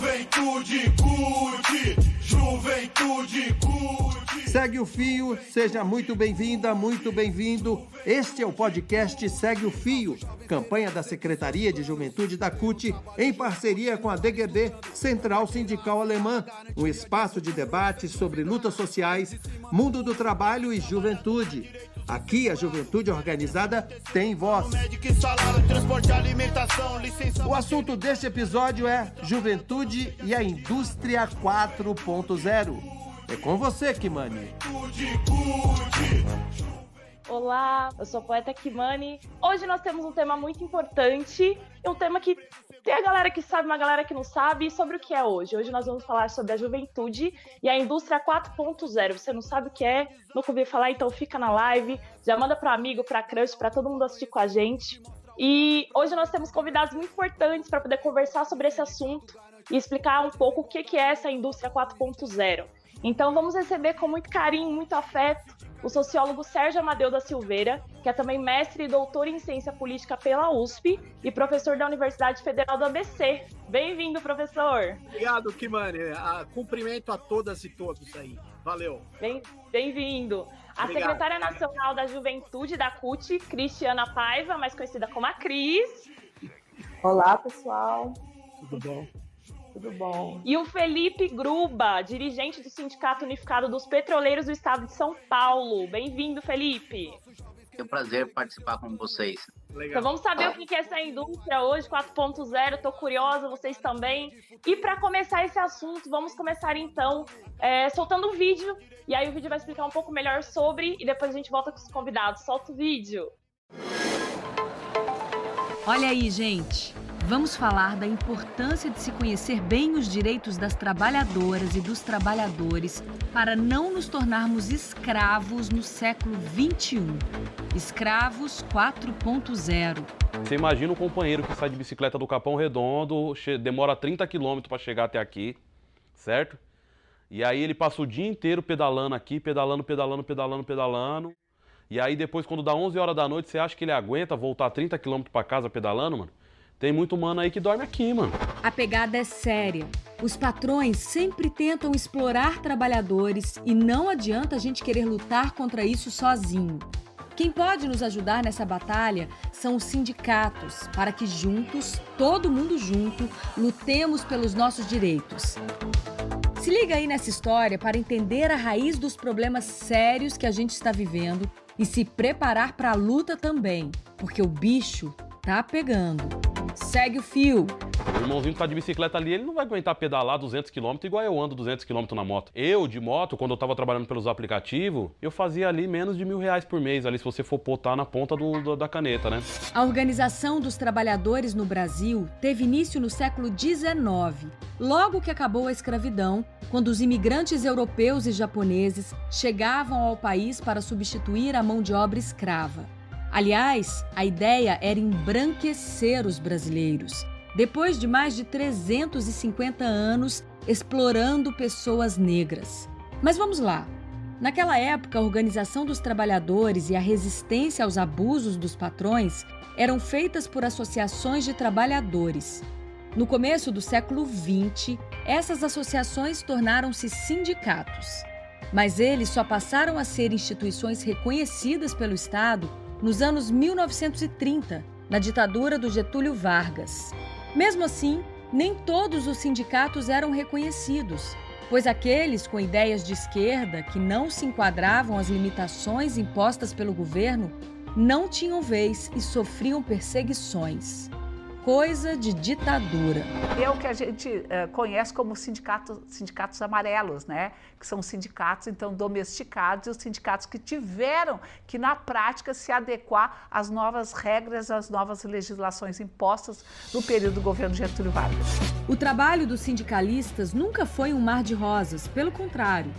Juventude CUT, Juventude CUT. Segue o Fio, seja muito bem-vinda, muito bem-vindo. Este é o podcast Segue o Fio, campanha da Secretaria de Juventude da CUT, em parceria com a DGB, Central Sindical Alemã, um espaço de debate sobre lutas sociais, mundo do trabalho e juventude. Aqui a juventude organizada tem voz. O assunto deste episódio é Juventude e a Indústria 4.0. É com você, Kimani. Olá, eu sou a poeta Kimani. Hoje nós temos um tema muito importante, um tema que tem a galera que sabe, uma galera que não sabe, e sobre o que é hoje. Hoje nós vamos falar sobre a juventude e a indústria 4.0. Você não sabe o que é, nunca ouviu falar, então fica na live, já manda para amigo, para crush, para todo mundo assistir com a gente. E hoje nós temos convidados muito importantes para poder conversar sobre esse assunto e explicar um pouco o que é essa indústria 4.0. Então vamos receber com muito carinho, muito afeto, o sociólogo Sérgio Amadeu da Silveira, que é também mestre e doutor em ciência política pela USP e professor da Universidade Federal do ABC. Bem-vindo, professor! Obrigado, Kimani. Cumprimento a todas e todos aí. Valeu! Bem-vindo! A secretária nacional da Juventude da CUT, Cristiana Paiva, mais conhecida como a Cris. Olá, pessoal! Tudo bom? Tudo bom. E o Felipe Gruba, dirigente do Sindicato Unificado dos Petroleiros do Estado de São Paulo. Bem-vindo, Felipe. É um prazer participar com vocês. Legal. Então vamos saber o que é essa indústria hoje, 4.0. Estou curiosa, vocês também. E para começar esse assunto, vamos começar então soltando um vídeo. E aí o vídeo vai explicar um pouco melhor sobre e depois a gente volta com os convidados. Solta o vídeo. Olha aí, gente. Vamos falar da importância de se conhecer bem os direitos das trabalhadoras e dos trabalhadores para não nos tornarmos escravos no século XXI. Escravos 4.0. Você imagina um companheiro que sai de bicicleta do Capão Redondo, demora 30 quilômetros para chegar até aqui, certo? E aí ele passa o dia inteiro pedalando aqui, pedalando. E aí depois, quando dá 11 horas da noite, você acha que ele aguenta voltar 30 quilômetros para casa pedalando, mano? Tem muito mano aí que dorme aqui, mano. A pegada é séria. Os patrões sempre tentam explorar trabalhadores e não adianta a gente querer lutar contra isso sozinho. Quem pode nos ajudar nessa batalha são os sindicatos, para que juntos, todo mundo junto, lutemos pelos nossos direitos. Se liga aí nessa história para entender a raiz dos problemas sérios que a gente está vivendo e se preparar para a luta também, porque o bicho tá pegando. Segue o fio. O irmãozinho que tá de bicicleta ali, ele não vai aguentar pedalar 200 km igual eu ando 200 km na moto. Eu, de moto, quando eu tava trabalhando pelos aplicativos, eu fazia ali menos de R$1.000 por mês, ali se você for botar na ponta da caneta, né? A Organização dos Trabalhadores no Brasil teve início no século XIX, logo que acabou a escravidão, quando os imigrantes europeus e japoneses chegavam ao país para substituir a mão de obra escrava. Aliás, a ideia era embranquecer os brasileiros, depois de mais de 350 anos explorando pessoas negras. Mas vamos lá. Naquela época, a Organização dos Trabalhadores e a resistência aos abusos dos patrões eram feitas por associações de trabalhadores. No começo do século XX, essas associações tornaram-se sindicatos. Mas eles só passaram a ser instituições reconhecidas pelo Estado nos anos 1930, na ditadura do Getúlio Vargas. Mesmo assim, nem todos os sindicatos eram reconhecidos, pois aqueles com ideias de esquerda que não se enquadravam às limitações impostas pelo governo não tinham vez e sofriam perseguições. Coisa de ditadura. É o que a gente conhece como sindicatos amarelos, né? Que são sindicatos, então, domesticados, e os sindicatos que tiveram que, na prática, se adequar às novas regras, às novas legislações impostas no período do governo Getúlio Vargas. O trabalho dos sindicalistas nunca foi um mar de rosas, pelo contrário.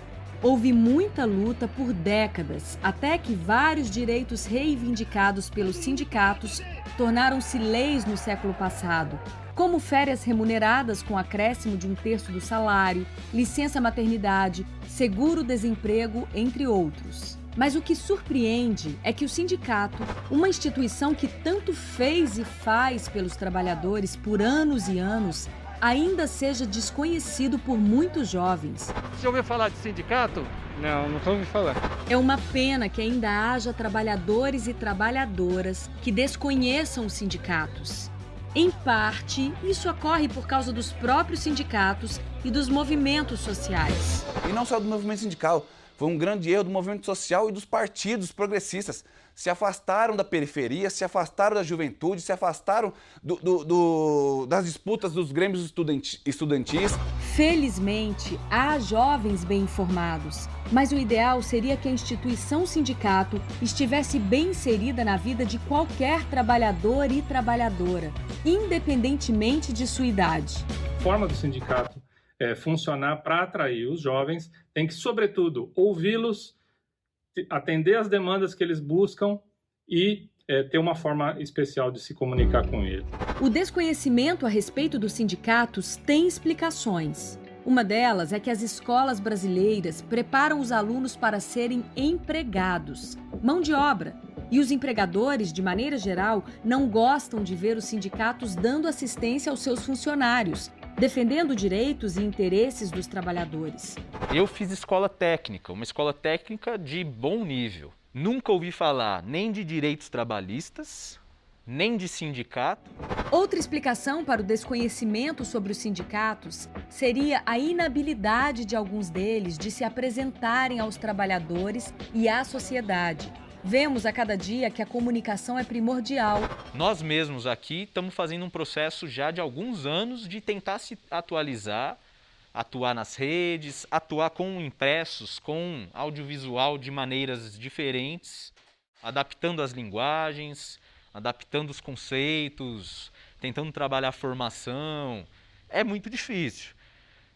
Houve muita luta por décadas, até que vários direitos reivindicados pelos sindicatos tornaram-se leis no século passado, como férias remuneradas com acréscimo de 1/3 do salário, licença maternidade, seguro-desemprego, entre outros. Mas o que surpreende é que o sindicato, uma instituição que tanto fez e faz pelos trabalhadores por anos e anos, ainda seja desconhecido por muitos jovens. Você já ouviu falar de sindicato? Não, nunca ouvi falar. É uma pena que ainda haja trabalhadores e trabalhadoras que desconheçam os sindicatos. Em parte, isso ocorre por causa dos próprios sindicatos e dos movimentos sociais. E não só do movimento sindical, foi um grande erro do movimento social e dos partidos progressistas. Se afastaram da periferia, se afastaram da juventude, se afastaram das disputas dos grêmios estudantis. Felizmente, há jovens bem informados, mas o ideal seria que a instituição sindicato estivesse bem inserida na vida de qualquer trabalhador e trabalhadora, independentemente de sua idade. A forma do sindicato funcionar para atrair os jovens tem que, sobretudo, ouvi-los, atender às demandas que eles buscam e ter uma forma especial de se comunicar com eles. O desconhecimento a respeito dos sindicatos tem explicações. Uma delas é que as escolas brasileiras preparam os alunos para serem empregados, mão de obra. E os empregadores, de maneira geral, não gostam de ver os sindicatos dando assistência aos seus funcionários, defendendo direitos e interesses dos trabalhadores. Eu fiz escola técnica, uma escola técnica de bom nível. Nunca ouvi falar nem de direitos trabalhistas, nem de sindicato. Outra explicação para o desconhecimento sobre os sindicatos seria a inabilidade de alguns deles de se apresentarem aos trabalhadores e à sociedade. Vemos a cada dia que a comunicação é primordial. Nós mesmos aqui estamos fazendo um processo já de alguns anos de tentar se atualizar, atuar nas redes, atuar com impressos, com audiovisual de maneiras diferentes, adaptando as linguagens, adaptando os conceitos, tentando trabalhar a formação. É muito difícil.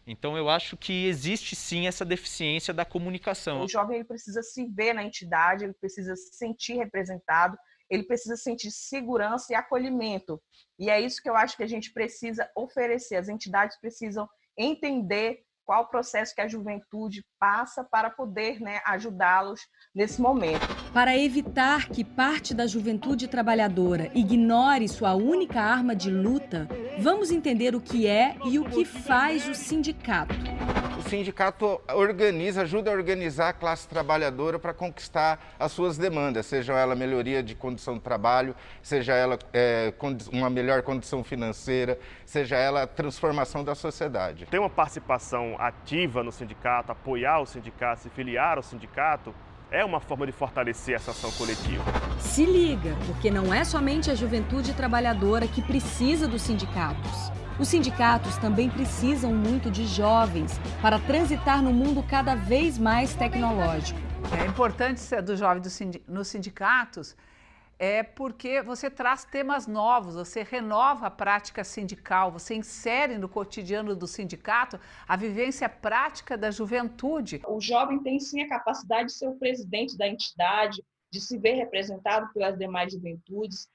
Então, eu acho que existe, sim, essa deficiência da comunicação. O jovem ele precisa se ver na entidade, ele precisa se sentir representado, ele precisa sentir segurança e acolhimento. E é isso que eu acho que a gente precisa oferecer. As entidades precisam entender qual o processo que a juventude passa para poder, ajudá-los nesse momento. Para evitar que parte da juventude trabalhadora ignore sua única arma de luta, vamos entender o que é e o que faz o sindicato. O sindicato ajuda a organizar a classe trabalhadora para conquistar as suas demandas, seja ela melhoria de condição de trabalho, seja ela uma melhor condição financeira, seja ela transformação da sociedade. Ter uma participação ativa no sindicato, apoiar o sindicato, se filiar ao sindicato, é uma forma de fortalecer essa ação coletiva. Se liga, porque não é somente a juventude trabalhadora que precisa dos sindicatos. Os sindicatos também precisam muito de jovens para transitar no mundo cada vez mais tecnológico. A importância do jovem nos sindicatos é porque você traz temas novos, você renova a prática sindical, você insere no cotidiano do sindicato a vivência prática da juventude. O jovem tem sim a capacidade de ser o presidente da entidade, de se ver representado pelas demais juventudes.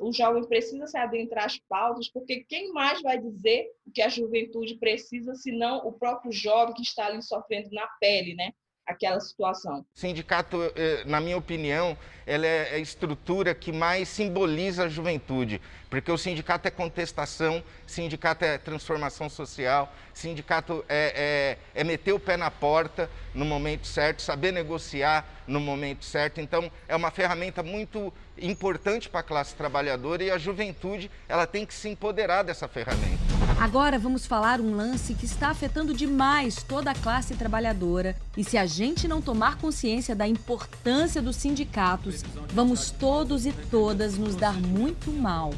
O jovem precisa se adentrar às pautas, porque quem mais vai dizer o que a juventude precisa, senão o próprio jovem que está ali sofrendo na pele, aquela situação. O sindicato, na minha opinião, ela é a estrutura que mais simboliza a juventude, porque o sindicato é contestação, sindicato é transformação social, sindicato é meter o pé na porta no momento certo, saber negociar no momento certo. Então, é uma ferramenta muito importante para a classe trabalhadora e a juventude ela tem que se empoderar dessa ferramenta. Agora vamos falar um lance que está afetando demais toda a classe trabalhadora e se a gente não tomar consciência da importância dos sindicatos, vamos todos e todas nos dar muito mal.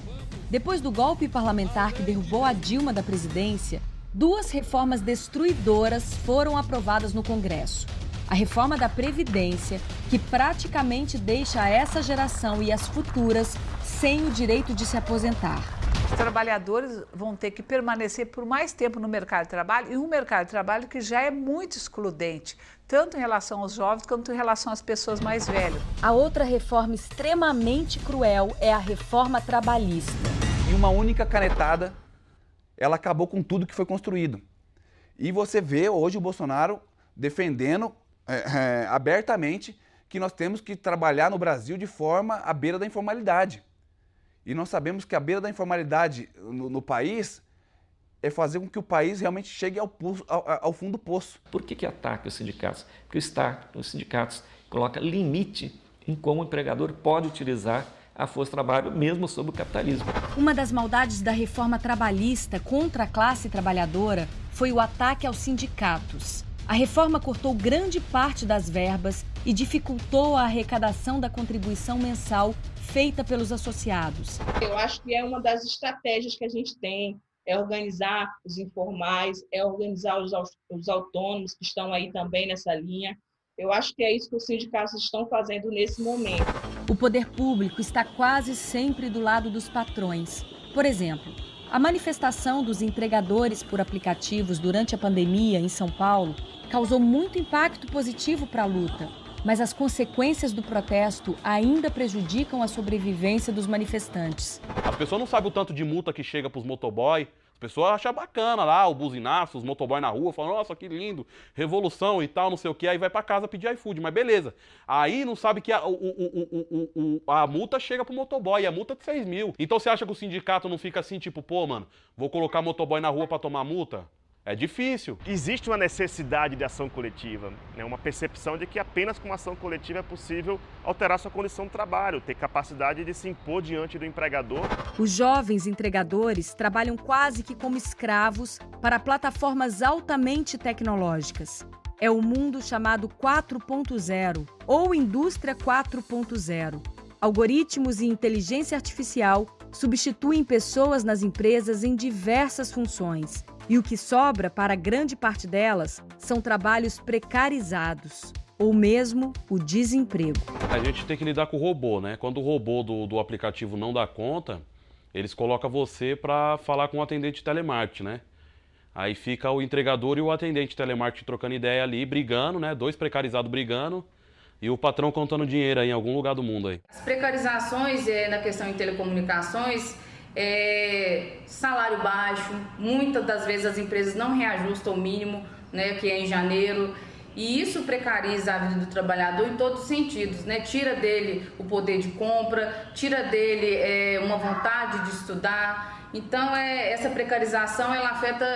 Depois do golpe parlamentar que derrubou a Dilma da presidência, 2 reformas destruidoras foram aprovadas no Congresso. A reforma da Previdência, que praticamente deixa essa geração e as futuras sem o direito de se aposentar. Os trabalhadores vão ter que permanecer por mais tempo no mercado de trabalho, e um mercado de trabalho que já é muito excludente, tanto em relação aos jovens quanto em relação às pessoas mais velhas. A outra reforma extremamente cruel é a reforma trabalhista. Em uma única canetada, ela acabou com tudo que foi construído. E você vê hoje o Bolsonaro defendendo abertamente que nós temos que trabalhar no Brasil de forma à beira da informalidade. E nós sabemos que a beira da informalidade no país é fazer com que o país realmente chegue ao fundo do poço. Por que ataca os sindicatos? Porque os sindicatos colocam limite em como o empregador pode utilizar a força de trabalho, mesmo sob o capitalismo. Uma das maldades da reforma trabalhista contra a classe trabalhadora foi o ataque aos sindicatos. A reforma cortou grande parte das verbas e dificultou a arrecadação da contribuição mensal feita pelos associados. Eu acho que é uma das estratégias que a gente tem, é organizar os informais, é organizar os autônomos que estão aí também nessa linha. Eu acho que é isso que os sindicatos estão fazendo nesse momento. O poder público está quase sempre do lado dos patrões. Por exemplo, a manifestação dos entregadores por aplicativos durante a pandemia em São Paulo causou muito impacto positivo para a luta, mas as consequências do protesto ainda prejudicam a sobrevivência dos manifestantes. As pessoas não sabem o tanto de multa que chega para os motoboy. As pessoas acham bacana lá, o buzinaço, os motoboy na rua, falam, nossa, que lindo, revolução e tal, não sei o que, aí vai para casa pedir iFood, mas beleza. Aí não sabe que a multa chega pro motoboy, e a multa é de 6 mil. Então você acha que o sindicato não fica assim, tipo, pô, mano, vou colocar motoboy na rua para tomar multa? É difícil. Existe uma necessidade de ação coletiva, né? Uma percepção de que apenas com uma ação coletiva é possível alterar sua condição de trabalho, ter capacidade de se impor diante do empregador. Os jovens entregadores trabalham quase que como escravos para plataformas altamente tecnológicas. É o mundo chamado 4.0 ou Indústria 4.0. Algoritmos e inteligência artificial substituem pessoas nas empresas em diversas funções. E o que sobra para grande parte delas são trabalhos precarizados, ou mesmo o desemprego. A gente tem que lidar com o robô, né? Quando o robô do aplicativo não dá conta, eles colocam você para falar com o atendente de telemarketing, né? Aí fica o entregador e o atendente de telemarketing trocando ideia ali, brigando, né? 2 precarizados brigando e o patrão contando dinheiro aí em algum lugar do mundo aí. As precarizações na questão de telecomunicações, salário baixo, muitas das vezes as empresas não reajustam o mínimo, né, que é em janeiro, e isso precariza a vida do trabalhador em todos os sentidos, né? Tira dele o poder de compra, tira dele uma vontade de estudar. Então, essa precarização ela afeta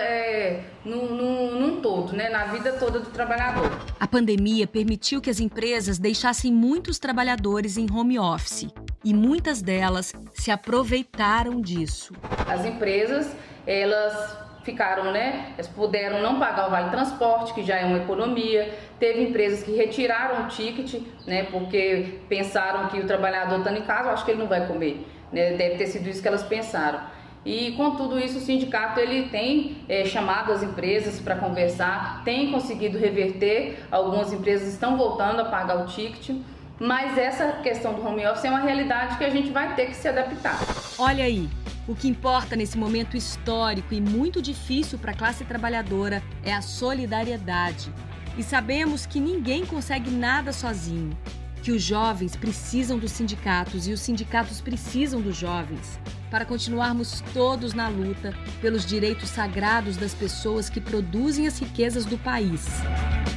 num todo, né? Na vida toda do trabalhador. A pandemia permitiu que as empresas deixassem muitos trabalhadores em home office e muitas delas se aproveitaram disso. As empresas, elas ficaram, né? Elas puderam não pagar o vale-transporte, que já é uma economia. Teve empresas que retiraram o ticket, né? Porque pensaram que o trabalhador estando em casa, eu acho que ele não vai comer, né? Deve ter sido isso que elas pensaram. E com tudo isso o sindicato ele tem chamado as empresas para conversar, tem conseguido reverter, algumas empresas estão voltando a pagar o ticket, mas essa questão do home office é uma realidade que a gente vai ter que se adaptar. Olha aí, o que importa nesse momento histórico e muito difícil para a classe trabalhadora é a solidariedade. E sabemos que ninguém consegue nada sozinho, que os jovens precisam dos sindicatos e os sindicatos precisam dos jovens, para continuarmos todos na luta pelos direitos sagrados das pessoas que produzem as riquezas do país.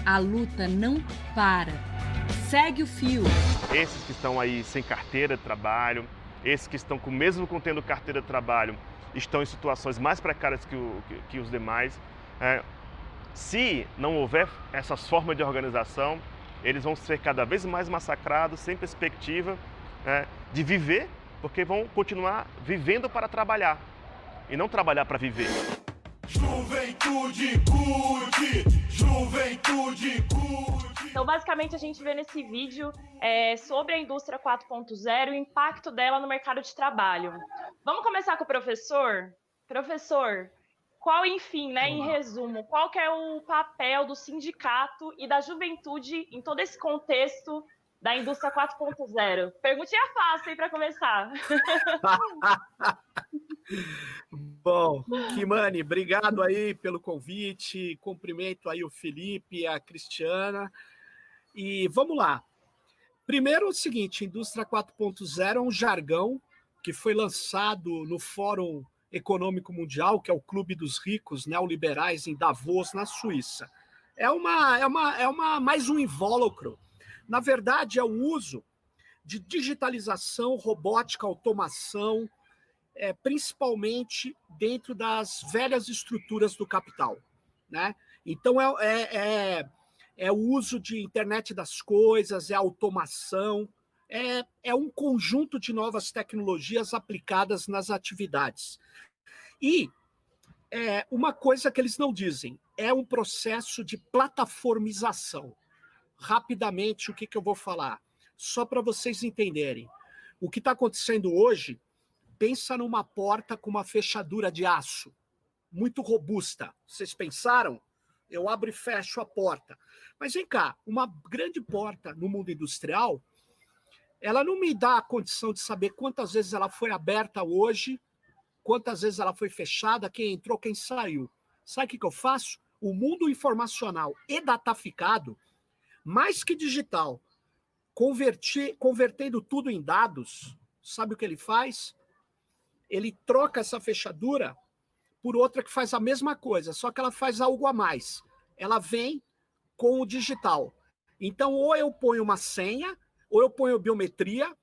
A luta não para. Segue o fio. Esses que estão aí sem carteira de trabalho, esses que estão mesmo com tendo carteira de trabalho, estão em situações mais precárias que os demais. Se não houver essas formas de organização, eles vão ser cada vez mais massacrados, sem perspectiva de viver, porque vão continuar vivendo para trabalhar e não trabalhar para viver. Juventude curte, juventude curte. Então, basicamente, a gente vê nesse vídeo sobre a indústria 4.0 e o impacto dela no mercado de trabalho. Vamos começar com o professor? Professor, qual, enfim, né, em resumo, qual que é o papel do sindicato e da juventude em todo esse contexto da indústria 4.0? Perguntinha fácil, hein, para começar. Bom, Kimani, obrigado aí pelo convite, cumprimento aí o Felipe, a Cristiana, e vamos lá. Primeiro, o seguinte, indústria 4.0 é um jargão que foi lançado no Fórum Econômico Mundial, que é o Clube dos Ricos Neoliberais em Davos, na Suíça. É mais um invólucro. Na verdade, é o uso de digitalização, robótica, automação, principalmente dentro das velhas estruturas do capital, né? Então, é o uso de internet das coisas, é a automação, é um conjunto de novas tecnologias aplicadas nas atividades. E uma coisa que eles não dizem, é um processo de plataformização. Rapidamente, o que eu vou falar? Só para vocês entenderem. O que está acontecendo hoje, pensa numa porta com uma fechadura de aço, muito robusta. Vocês pensaram? Eu abro e fecho a porta. Mas vem cá, uma grande porta no mundo industrial, ela não me dá a condição de saber quantas vezes ela foi aberta hoje, quantas vezes ela foi fechada, quem entrou, quem saiu. Sabe o que eu faço? O mundo informacional e dataficado, mais que digital, convertendo tudo em dados, sabe o que ele faz? Ele troca essa fechadura por outra que faz a mesma coisa, só que ela faz algo a mais. Ela vem com o digital. Então, ou eu ponho uma senha, ou eu ponho biometria,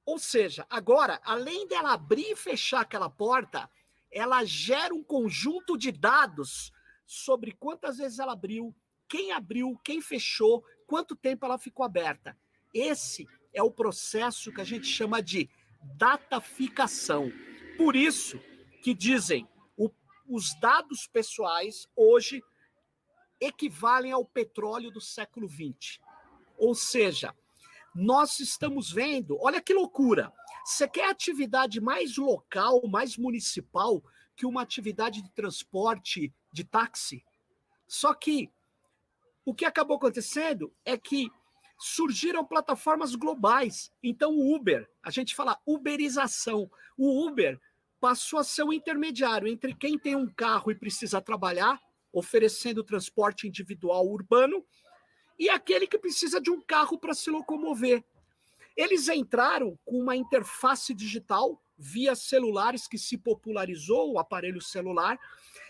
ou seja, agora, além dela abrir e fechar aquela porta, ela gera um conjunto de dados sobre quantas vezes ela abriu, quem fechou, quanto tempo ela ficou aberta. Esse é o processo que a gente chama de dataficação. Por isso que dizem, os dados pessoais hoje equivalem ao petróleo do século XX. Ou seja, nós estamos vendo, olha que loucura, você quer atividade mais local, mais municipal, que uma atividade de transporte de táxi? Só que o que acabou acontecendo é que surgiram plataformas globais. Então o Uber, a gente fala uberização, o Uber passou a ser um intermediário entre quem tem um carro e precisa trabalhar, oferecendo transporte individual urbano, e aquele que precisa de um carro para se locomover. Eles entraram com uma interface digital via celulares que se popularizou, o aparelho celular,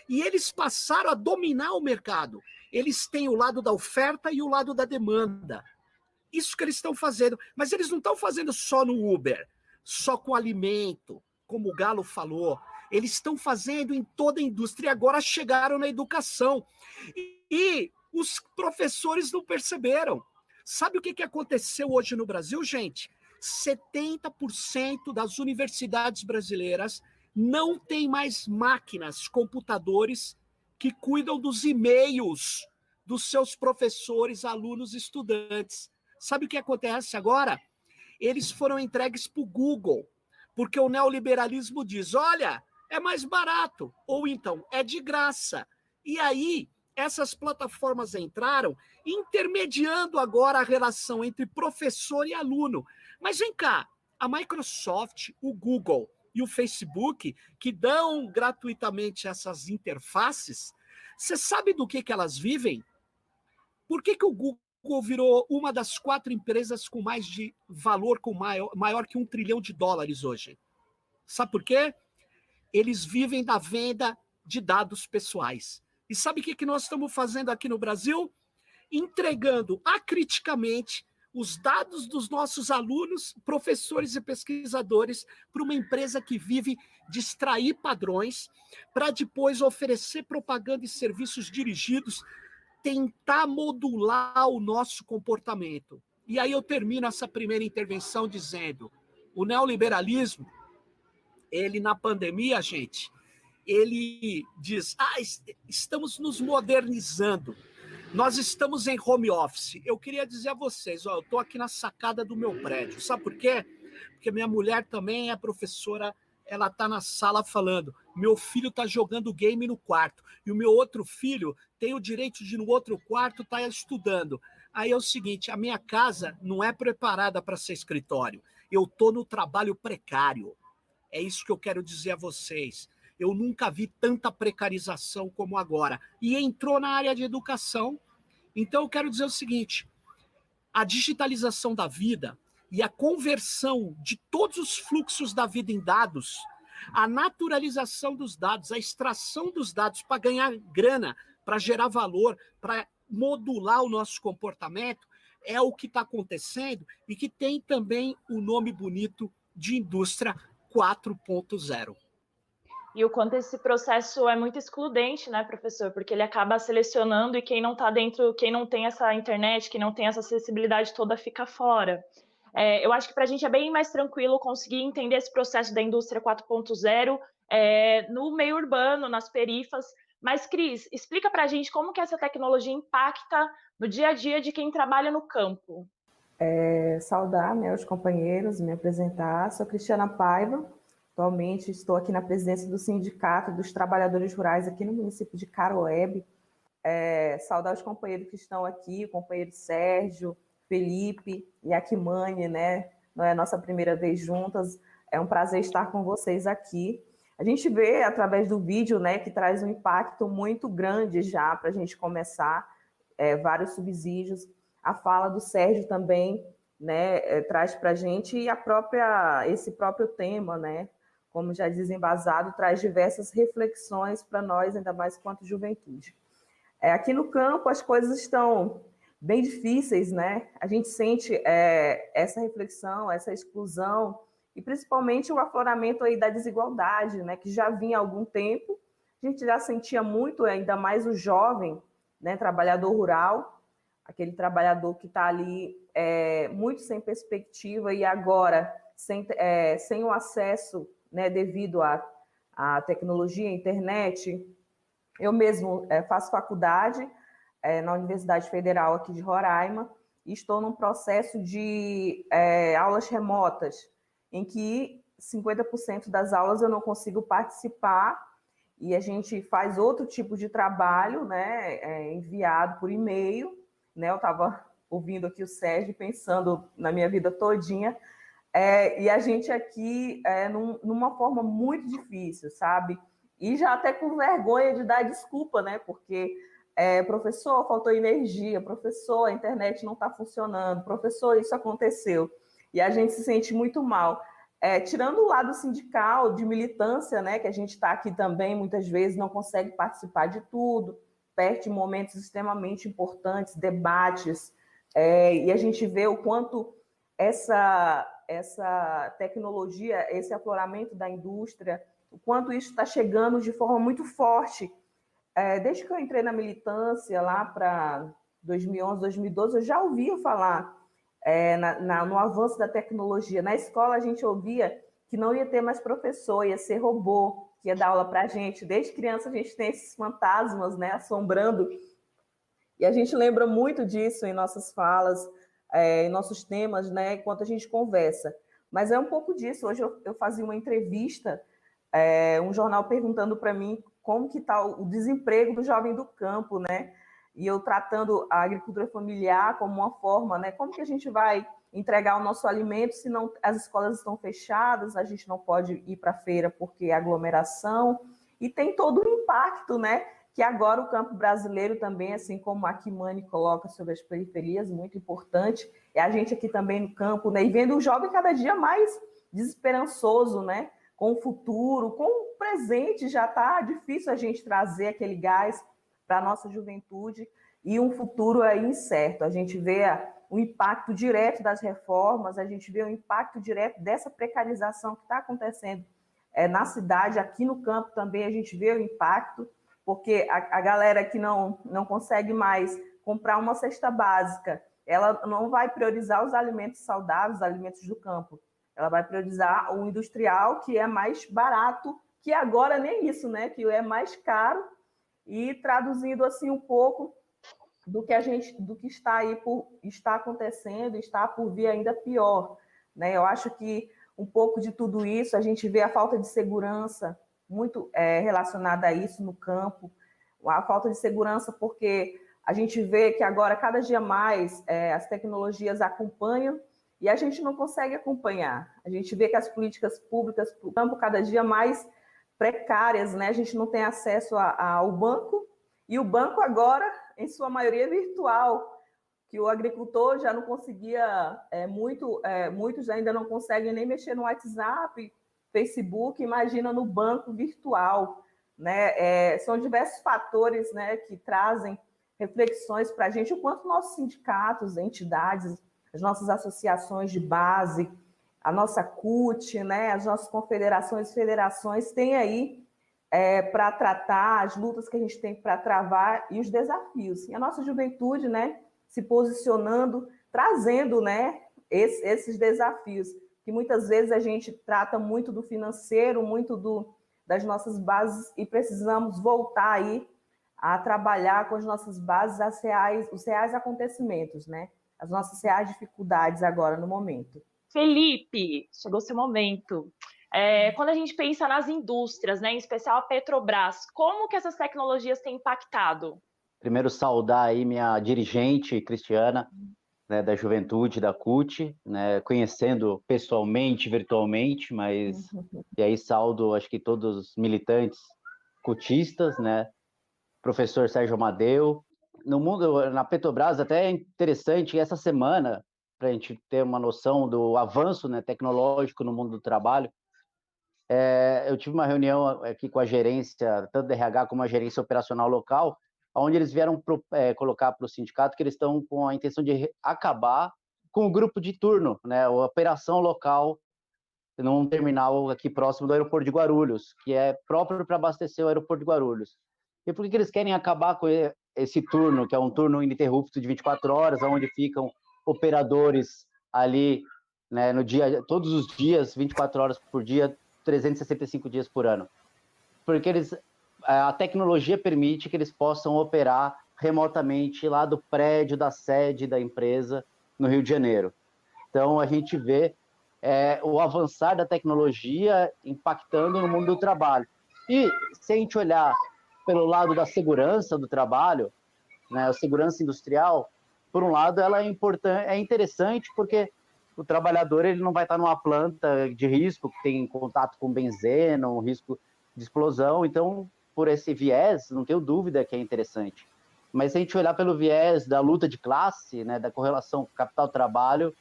e eles passaram a dominar o mercado. Eles têm o lado da oferta e o lado da demanda. Isso que eles estão fazendo. Mas eles não estão fazendo só no Uber, só com alimento, como o Galo falou. Eles estão fazendo em toda a indústria e agora chegaram na educação. E os professores não perceberam. Sabe o que aconteceu hoje no Brasil, gente? 70% das universidades brasileiras não tem mais máquinas, computadores que cuidam dos e-mails dos seus professores, alunos, estudantes. Sabe o que acontece agora? Eles foram entregues para o Google, porque o neoliberalismo diz, olha, é mais barato, ou então, é de graça. E aí, essas plataformas entraram, intermediando agora a relação entre professor e aluno. Mas vem cá, a Microsoft, o Google e o Facebook, que dão gratuitamente essas interfaces, você sabe do que elas vivem? Por que o Google virou uma das 4 empresas com mais de valor, maior que $1 trilhão hoje? Sabe por quê? Eles vivem da venda de dados pessoais. E sabe o que nós estamos fazendo aqui no Brasil? Entregando acriticamente os dados dos nossos alunos, professores e pesquisadores para uma empresa que vive de extrair padrões para depois oferecer propaganda e serviços dirigidos, tentar modular o nosso comportamento. E aí eu termino essa primeira intervenção dizendo, o neoliberalismo, ele na pandemia, gente, ele diz, estamos nos modernizando, nós estamos em home office. Eu queria dizer a vocês, eu estou aqui na sacada do meu prédio, sabe por quê? Porque minha mulher também é professora, ela está na sala falando, meu filho está jogando game no quarto, e o meu outro filho tem o direito de ir no outro quarto, está estudando. Aí é o seguinte, a minha casa não é preparada para ser escritório, eu estou no trabalho precário. É isso que eu quero dizer a vocês. Eu nunca vi tanta precarização como agora. E entrou na área de educação. Então, eu quero dizer o seguinte, a digitalização da vida e a conversão de todos os fluxos da vida em dados, a naturalização dos dados, a extração dos dados para ganhar grana, para gerar valor, para modular o nosso comportamento, é o que está acontecendo e que tem também o nome bonito de indústria 4.0. E o quanto esse processo é muito excludente, né, professor? Porque ele acaba selecionando e quem não está dentro, quem não tem essa internet, quem não tem essa acessibilidade toda, fica fora. Eu acho que para a gente é bem mais tranquilo conseguir entender esse processo da indústria 4.0 no meio urbano, nas perifas. Mas, Cris, explica para a gente como que essa tecnologia impacta no dia a dia de quem trabalha no campo. Saudar, né, os companheiros, me apresentar. Sou Cristiana Paiva. Atualmente estou aqui na presidência do Sindicato dos Trabalhadores Rurais aqui no município de Caroebe. Saudar os companheiros que estão aqui, o companheiro Sérgio, Felipe e a Kimani, né? Não é a nossa primeira vez juntas. É um prazer estar com vocês aqui. A gente vê através do vídeo, né, que traz um impacto muito grande já para a gente começar, vários subsídios. A fala do Sérgio também, né, traz para a gente e esse próprio tema, né, como já diz embasado, traz diversas reflexões para nós, ainda mais quanto juventude. Aqui no campo as coisas estão bem difíceis, né? A gente sente essa reflexão, essa exclusão e principalmente o afloramento aí da desigualdade, né, que já vinha há algum tempo. A gente já sentia muito, ainda mais o jovem, né, trabalhador rural, aquele trabalhador que está ali muito sem perspectiva e agora sem o acesso, né, devido à tecnologia, à internet. Eu mesmo faço faculdade na Universidade Federal aqui de Roraima e estou num processo de aulas remotas, em que 50% das aulas eu não consigo participar e a gente faz outro tipo de trabalho, né, enviado por e-mail, né? Eu estava ouvindo aqui o Sérgio, pensando na minha vida todinha, e a gente aqui numa forma muito difícil, sabe? E já até com vergonha de dar desculpa, né? Porque, professor, faltou energia, professor, a internet não está funcionando, professor, isso aconteceu. E a gente se sente muito mal. Tirando o lado sindical, de militância, né? Que a gente está aqui também, muitas vezes, não consegue participar de tudo, perde momentos extremamente importantes, debates, e a gente vê o quanto essa tecnologia, esse afloramento da indústria, o quanto isso está chegando de forma muito forte. Desde que eu entrei na militância, lá para 2011, 2012, eu já ouvia falar no avanço da tecnologia. Na escola, a gente ouvia que não ia ter mais professor, ia ser robô, que ia dar aula para a gente. Desde criança, a gente tem esses fantasmas, né, assombrando. E a gente lembra muito disso em nossas falas, em nossos temas, né, enquanto a gente conversa. Mas é um pouco disso. Hoje eu fazia uma entrevista, um jornal perguntando para mim como que está o desemprego do jovem do campo, né? E eu tratando a agricultura familiar como uma forma, né? Como que a gente vai entregar o nosso alimento se não, as escolas estão fechadas, a gente não pode ir para a feira porque é aglomeração, e tem todo o impacto, né? Que agora o campo brasileiro também, assim como a Kimani coloca sobre as periferias, muito importante, é a gente aqui também no campo, né? E vendo o jovem cada dia mais desesperançoso, né? Com o futuro, com o presente, já está difícil a gente trazer aquele gás para a nossa juventude, e um futuro aí incerto. A gente vê o impacto direto das reformas, a gente vê o impacto direto dessa precarização que está acontecendo na cidade, aqui no campo também a gente vê o impacto, porque a galera que não consegue mais comprar uma cesta básica, ela não vai priorizar os alimentos saudáveis, os alimentos do campo, ela vai priorizar o industrial, que é mais barato, que agora nem isso, né? Que é mais caro, e traduzindo assim um pouco do que está aí está acontecendo, está por vir ainda pior, né? Eu acho que um pouco de tudo isso, a gente vê a falta de segurança muito relacionada a isso no campo, a falta de segurança porque a gente vê que agora cada dia mais as tecnologias acompanham e a gente não consegue acompanhar. A gente vê que as políticas públicas para o campo cada dia mais precárias, né? A gente não tem acesso ao banco, e o banco agora, em sua maioria, é virtual, que o agricultor já não conseguia, muitos ainda não conseguem nem mexer no WhatsApp, Facebook, imagina no banco virtual, né? São diversos fatores, né, que trazem reflexões para a gente, o quanto nossos sindicatos, entidades, as nossas associações de base, a nossa CUT, né, as nossas confederações e federações têm aí para tratar, as lutas que a gente tem para travar e os desafios. E a nossa juventude, né, se posicionando, trazendo, né, esses desafios, que muitas vezes a gente trata muito do financeiro, muito das nossas bases, e precisamos voltar aí a trabalhar com as nossas bases, os reais acontecimentos, né, as nossas reais dificuldades agora no momento. Felipe, chegou seu momento. Quando a gente pensa nas indústrias, né, em especial a Petrobras, como que essas tecnologias têm impactado? Primeiro, saudar aí minha dirigente, Cristiana, né, da Juventude, da CUT, né, conhecendo pessoalmente, virtualmente, mas... E aí saldo, acho que todos os militantes cutistas, né, professor Sérgio Amadeu. No mundo, na Petrobras, até é interessante, essa semana, para a gente ter uma noção do avanço, né, tecnológico no mundo do trabalho, eu tive uma reunião aqui com a gerência, tanto da RH como a gerência operacional local, onde eles vieram colocar para o sindicato que eles estão com a intenção de acabar com o grupo de turno, né, a operação local num terminal aqui próximo do aeroporto de Guarulhos, que é próprio para abastecer o aeroporto de Guarulhos. E por que eles querem acabar com esse turno, que é um turno ininterrupto de 24 horas, onde ficam operadores ali, né, no dia, todos os dias, 24 horas por dia, 365 dias por ano? Porque a tecnologia permite que eles possam operar remotamente lá do prédio da sede da empresa no Rio de Janeiro. Então, a gente vê o avançar da tecnologia impactando no mundo do trabalho. E, se a gente olhar pelo lado da segurança do trabalho, né, a segurança industrial, por um lado, ela é interessante porque o trabalhador ele não vai estar numa planta de risco, que tem contato com benzeno, um risco de explosão. Então, por esse viés, não tenho dúvida que é interessante. Mas se a gente olhar pelo viés da luta de classe, né, da correlação capital-trabalho,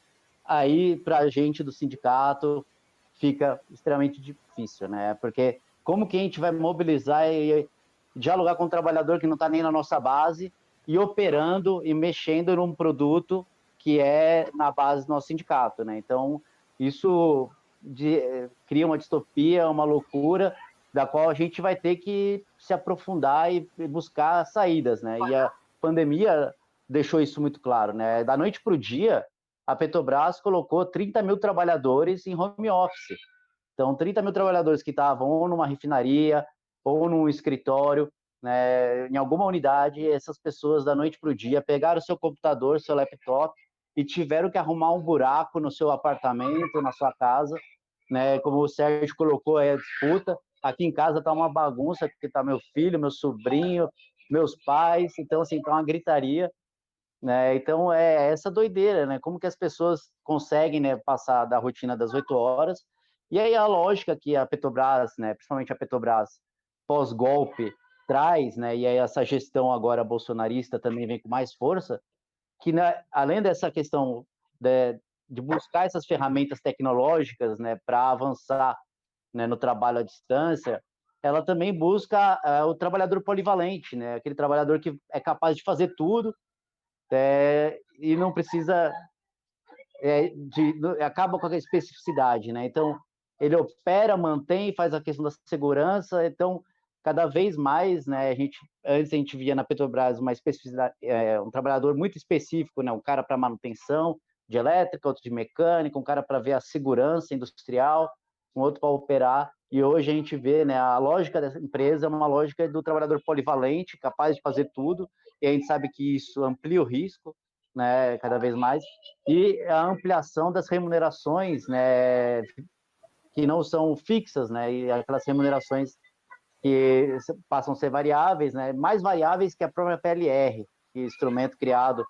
aí, para a gente do sindicato, fica extremamente difícil, né? Porque como que a gente vai mobilizar e dialogar com um trabalhador que não está nem na nossa base e operando e mexendo num produto que é na base do nosso sindicato, né? Então, isso cria uma distopia, uma loucura, da qual a gente vai ter que se aprofundar e buscar saídas, né? E a pandemia deixou isso muito claro, né? Da noite para o dia, a Petrobras colocou 30 mil trabalhadores em home office. Então, 30 mil trabalhadores que estavam ou numa refinaria ou num escritório, né, em alguma unidade, essas pessoas da noite para o dia pegaram seu computador, seu laptop e tiveram que arrumar um buraco no seu apartamento, na sua casa, né? Como o Sérgio colocou aí a disputa, aqui em casa está uma bagunça, porque está meu filho, meu sobrinho, meus pais, então assim, está uma gritaria, né? Então é essa doideira, né? Como que as pessoas conseguem, né, passar da rotina das 8 horas, e aí a lógica que a Petrobras, né, principalmente a Petrobras pós-golpe traz, né, e aí essa gestão agora bolsonarista também vem com mais força, que, né, além dessa questão de buscar essas ferramentas tecnológicas, né, para avançar, né, no trabalho à distância, ela também busca o trabalhador polivalente, né, aquele trabalhador que é capaz de fazer tudo e não precisa acaba com a especificidade, né? Então ele opera, mantém, faz a questão da segurança. Então cada vez mais, né, antes a gente via na Petrobras uma especificidade, um trabalhador muito específico, né, um cara para manutenção de elétrica, outro de mecânica, um cara para ver a segurança industrial, um outro para operar. E hoje a gente vê, né, a lógica dessa empresa é uma lógica do trabalhador polivalente, capaz de fazer tudo, e a gente sabe que isso amplia o risco, né, cada vez mais, e a ampliação das remunerações, né, que não são fixas, né, e aquelas remunerações que passam a ser variáveis, né, mais variáveis que a própria PLR, que é instrumento criado,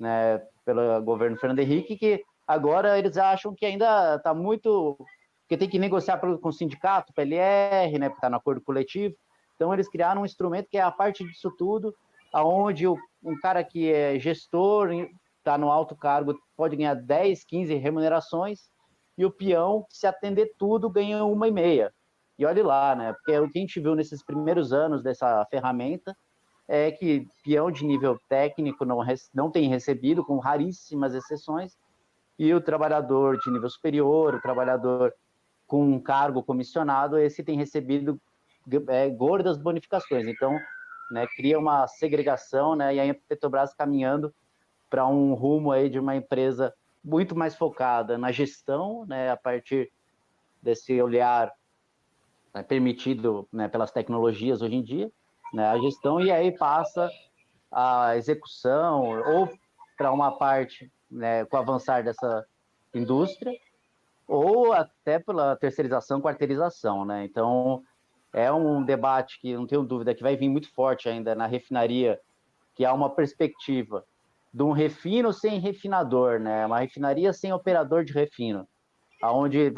né, pelo governo Fernando Henrique, que agora eles acham que ainda está muito... porque tem que negociar com o sindicato, PLR, né, porque está no acordo coletivo. Então eles criaram um instrumento que é a parte disso tudo, aonde um cara que é gestor, está no alto cargo, pode ganhar 10, 15 remunerações, e o peão, se atender tudo, ganha 1,5. E olhe lá, né? Porque o que a gente viu nesses primeiros anos dessa ferramenta é que peão de nível técnico não tem recebido, com raríssimas exceções, e o trabalhador de nível superior, o trabalhador com um cargo comissionado, esse tem recebido gordas bonificações. Então, né, cria uma segregação, né, e aí a Petrobras caminhando para um rumo aí de uma empresa muito mais focada na gestão, né, a partir desse olhar, né, permitido, né, pelas tecnologias hoje em dia, né, a gestão, e aí passa a execução, ou para uma parte, né, com o avançar dessa indústria, ou até pela terceirização, quarteirização, né? Então, é um debate que, não tenho dúvida, que vai vir muito forte ainda na refinaria, que há uma perspectiva de um refino sem refinador, né? Uma refinaria sem operador de refino, aonde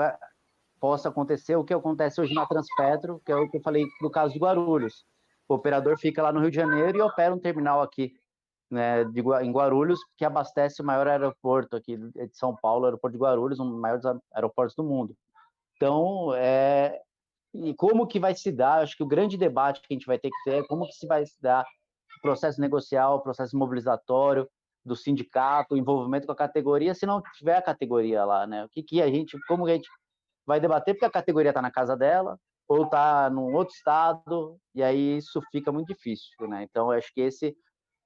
possa acontecer o que acontece hoje na Transpetro, que é o que eu falei no caso de Guarulhos. O operador fica lá no Rio de Janeiro e opera um terminal aqui, né, em Guarulhos, que abastece o maior aeroporto aqui de São Paulo, o aeroporto de Guarulhos, um dos maiores aeroportos do mundo. Então, e como que vai se dar? Acho que o grande debate que a gente vai ter que ter é como que se vai se dar o processo negocial, o processo mobilizatório do sindicato, o envolvimento com a categoria, se não tiver a categoria lá, né? Como a gente vai debater, porque a categoria está na casa dela, ou está num outro estado, e aí isso fica muito difícil, né? Então, eu acho que esse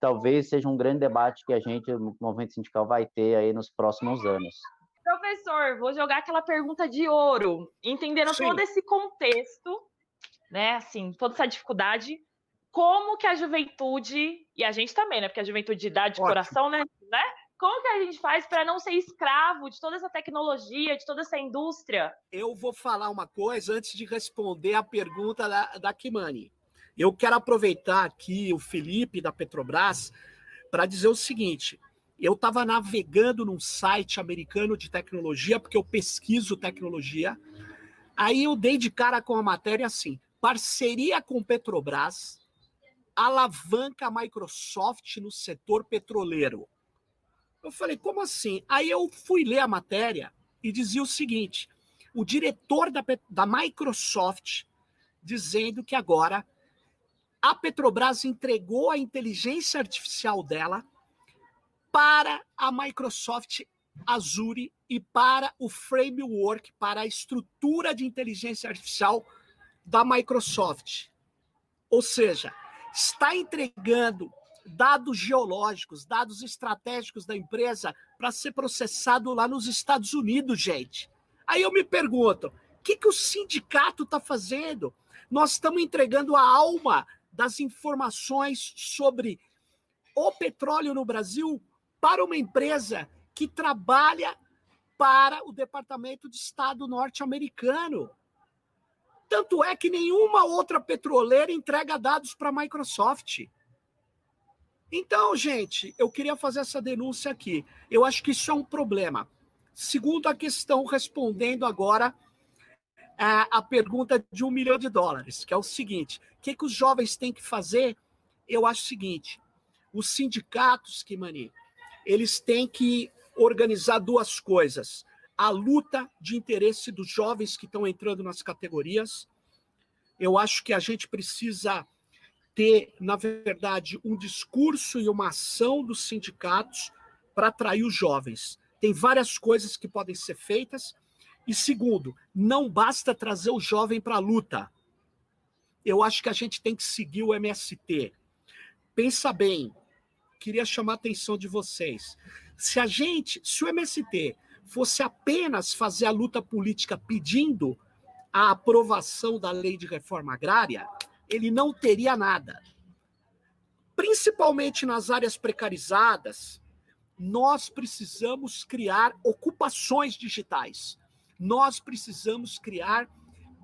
talvez seja um grande debate que a gente, o movimento sindical, vai ter aí nos próximos anos. Professor, vou jogar aquela pergunta de ouro, entendendo todo esse contexto, né, assim, toda essa dificuldade, como que a juventude, e a gente também, né, porque a juventude dá de coração, né, como que a gente faz para não ser escravo de toda essa tecnologia, de toda essa indústria? Eu vou falar uma coisa antes de responder a pergunta da Kimani. Eu quero aproveitar aqui o Felipe da Petrobras para dizer o seguinte: eu estava navegando num site americano de tecnologia, porque eu pesquiso tecnologia, aí eu dei de cara com a matéria assim: parceria com Petrobras alavanca a Microsoft no setor petroleiro. Eu falei, como assim? Aí eu fui ler a matéria e dizia o seguinte: o diretor da Microsoft dizendo que agora a Petrobras entregou a inteligência artificial dela para a Microsoft Azure e para o framework, para a estrutura de inteligência artificial da Microsoft. Ou seja, está entregando dados geológicos, dados estratégicos da empresa para ser processado lá nos Estados Unidos, gente. Aí eu me pergunto, o que o sindicato está fazendo? Nós estamos entregando a alma das informações sobre o petróleo no Brasil para uma empresa que trabalha para o Departamento de Estado norte-americano. Tanto é que nenhuma outra petroleira entrega dados para a Microsoft. Então, gente, eu queria fazer essa denúncia aqui. Eu acho que isso é um problema. Segundo a questão, respondendo agora a pergunta de $1 milhão, que é o seguinte: o que os jovens têm que fazer? Eu acho o seguinte: os sindicatos, Kimani, eles têm que organizar duas coisas: a luta de interesse dos jovens que estão entrando nas categorias. Eu acho que a gente precisa ter, na verdade, um discurso e uma ação dos sindicatos para atrair os jovens. Tem várias coisas que podem ser feitas. E segundo, não basta trazer o jovem para a luta. Eu acho que a gente tem que seguir o MST. Pensa bem, queria chamar a atenção de vocês. Se o MST fosse apenas fazer a luta política pedindo a aprovação da lei de reforma agrária, ele não teria nada. Principalmente nas áreas precarizadas, nós precisamos criar ocupações digitais. Nós precisamos criar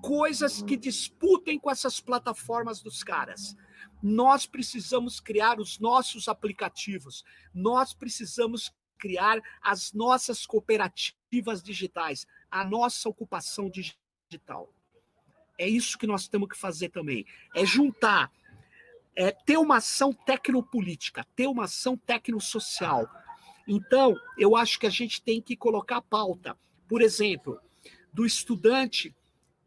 coisas que disputem com essas plataformas dos caras. Nós precisamos criar os nossos aplicativos. Nós precisamos criar as nossas cooperativas digitais, a nossa ocupação digital. É isso que nós temos que fazer também. É juntar, ter uma ação tecnopolítica, ter uma ação tecnosocial. Então, eu acho que a gente tem que colocar a pauta, por exemplo, do estudante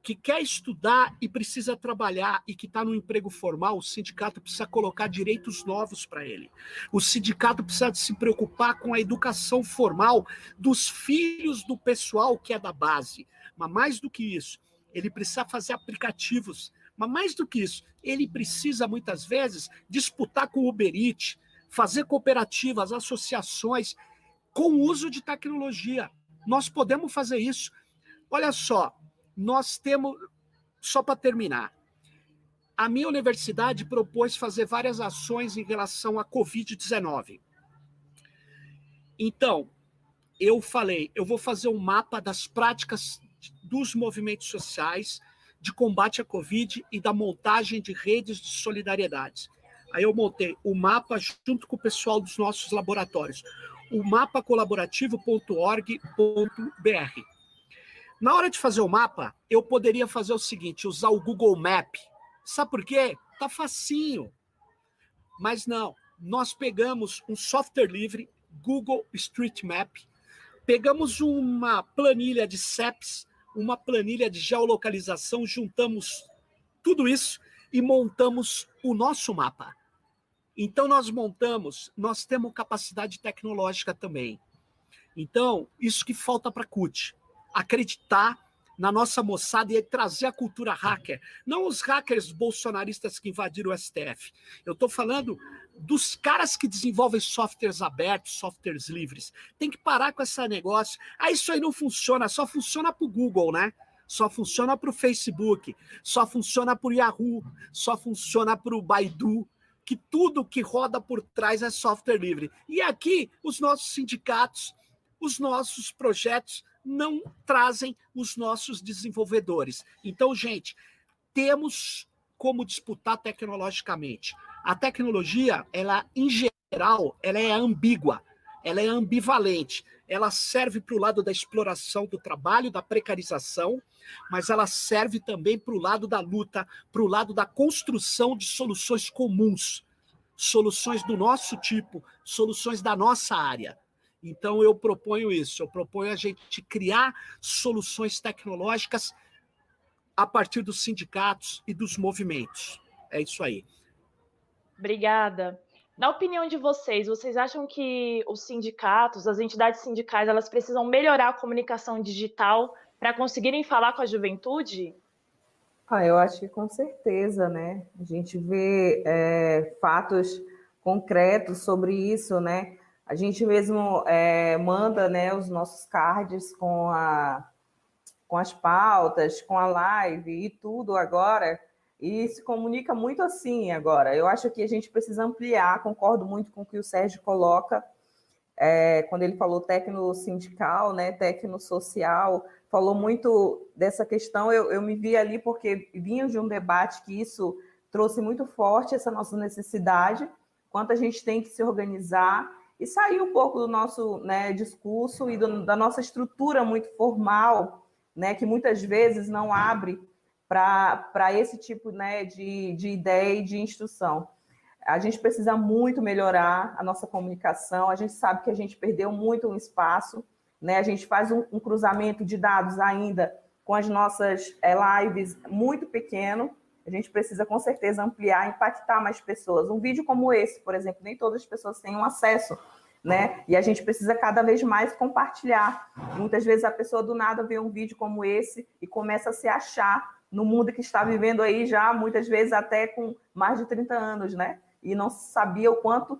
que quer estudar e precisa trabalhar e que está no emprego formal. O sindicato precisa colocar direitos novos para ele. O sindicato precisa se preocupar com a educação formal dos filhos do pessoal que é da base. Mas mais do que isso, ele precisa fazer aplicativos Mas mais do que isso, ele precisa muitas vezes disputar com o Uber Eats, fazer cooperativas, associações com o uso de tecnologia. Nós podemos fazer isso. Olha só, nós temos, só para terminar, a minha universidade propôs fazer várias ações em relação à Covid-19. Então, eu falei, eu vou fazer um mapa das práticas dos movimentos sociais de combate à Covid e da montagem de redes de solidariedade. Aí eu montei o mapa junto com o pessoal dos nossos laboratórios, o mapacolaborativo.org.br. Na hora de fazer o mapa, eu poderia fazer o seguinte, usar o Google Map. Sabe por quê? Tá facinho. Mas não, nós pegamos um software livre, Google Street Map, pegamos uma planilha de CEPs, uma planilha de geolocalização, juntamos tudo isso e montamos o nosso mapa. Então nós temos capacidade tecnológica também. Então, isso que falta para a CUT, acreditar na nossa moçada e trazer a cultura hacker. Não os hackers bolsonaristas que invadiram o STF. Eu estou falando dos caras que desenvolvem softwares abertos, softwares livres. Tem que parar com esse negócio. Ah, isso aí não funciona, só funciona para o Google, né? Só funciona para o Facebook, só funciona para o Yahoo, só funciona para o Baidu, que tudo que roda por trás é software livre. E aqui, os nossos sindicatos, os nossos projetos não trazem os nossos desenvolvedores. Então, gente, temos como disputar tecnologicamente. A tecnologia, ela, em geral, ela é ambígua, ela é ambivalente. Ela serve para o lado da exploração do trabalho, da precarização, mas ela serve também para o lado da luta, para o lado da construção de soluções comuns, soluções do nosso tipo, soluções da nossa área. Então, eu proponho isso, eu proponho a gente criar soluções tecnológicas a partir dos sindicatos e dos movimentos. É isso aí. Obrigada. Na opinião de vocês acham que os sindicatos, as entidades sindicais, elas precisam melhorar a comunicação digital para conseguirem falar com a juventude? Eu acho que com certeza, né? A gente vê fatos concretos sobre isso, né? A gente mesmo manda, né, os nossos cards com as pautas, com a live e tudo agora, e se comunica muito assim agora. Eu acho que a gente precisa ampliar, concordo muito com o que o Sérgio coloca, quando ele falou tecno-sindical, né, tecno-social, falou muito dessa questão, eu me vi ali porque vinha de um debate que isso trouxe muito forte, essa nossa necessidade, quanto a gente tem que se organizar, e sair um pouco do nosso, né, discurso e da nossa estrutura muito formal, né, que muitas vezes não abre para esse tipo, né, de ideia e de instrução. A gente precisa muito melhorar a nossa comunicação, a gente sabe que a gente perdeu muito um espaço, né, a gente faz um cruzamento de dados ainda com as nossas lives muito pequeno, a gente precisa com certeza ampliar, impactar mais pessoas. Um vídeo como esse, por exemplo, nem todas as pessoas têm um acesso, né? E a gente precisa cada vez mais compartilhar. Muitas vezes a pessoa do nada vê um vídeo como esse e começa a se achar no mundo que está vivendo aí já, muitas vezes até com mais de 30 anos, né? E não sabia o quanto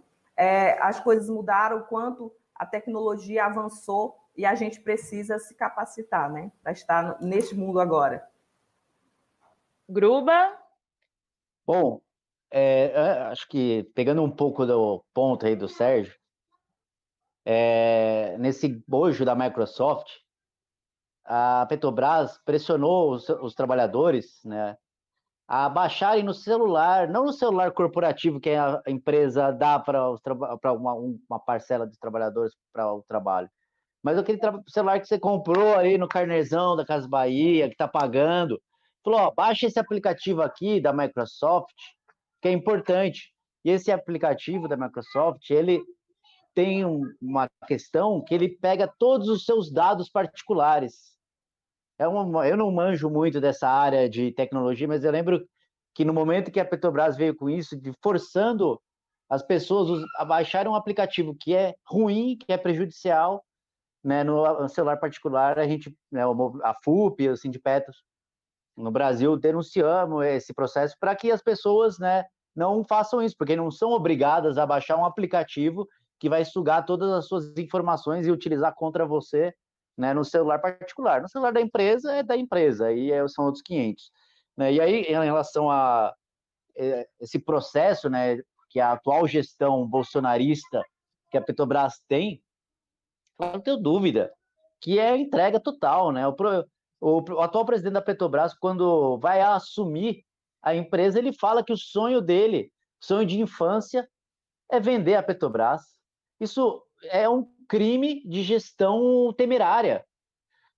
as coisas mudaram, o quanto a tecnologia avançou e a gente precisa se capacitar, né? Para estar neste mundo agora. Gruba? Bom, acho que pegando um pouco do ponto aí do Sérgio, nesse bojo da Microsoft, a Petrobras pressionou os trabalhadores, né, a baixarem no celular, não no celular corporativo que a empresa dá para uma parcela dos trabalhadores para o trabalho, mas aquele celular que você comprou aí no carnezão da Casas Bahia, que está pagando, falou, baixa esse aplicativo aqui da Microsoft, que é importante. E esse aplicativo da Microsoft, ele tem uma questão que ele pega todos os seus dados particulares. Eu não manjo muito dessa área de tecnologia, mas eu lembro que no momento que a Petrobras veio com isso, forçando as pessoas a baixarem um aplicativo que é ruim, que é prejudicial, né, no celular particular, a gente, né, a FUP, o Sindipetros, no Brasil, denunciamos esse processo para que as pessoas, né, não façam isso, porque não são obrigadas a baixar um aplicativo que vai sugar todas as suas informações e utilizar contra você, né, no celular particular. No celular da empresa é da empresa, aí são outros 500. Né? E aí, em relação a esse processo, né, que a atual gestão bolsonarista que a Petrobras tem, eu não tenho dúvida que é entrega total, né? O atual presidente da Petrobras, quando vai assumir a empresa, ele fala que o sonho dele, sonho de infância, é vender a Petrobras. Isso é um crime de gestão temerária.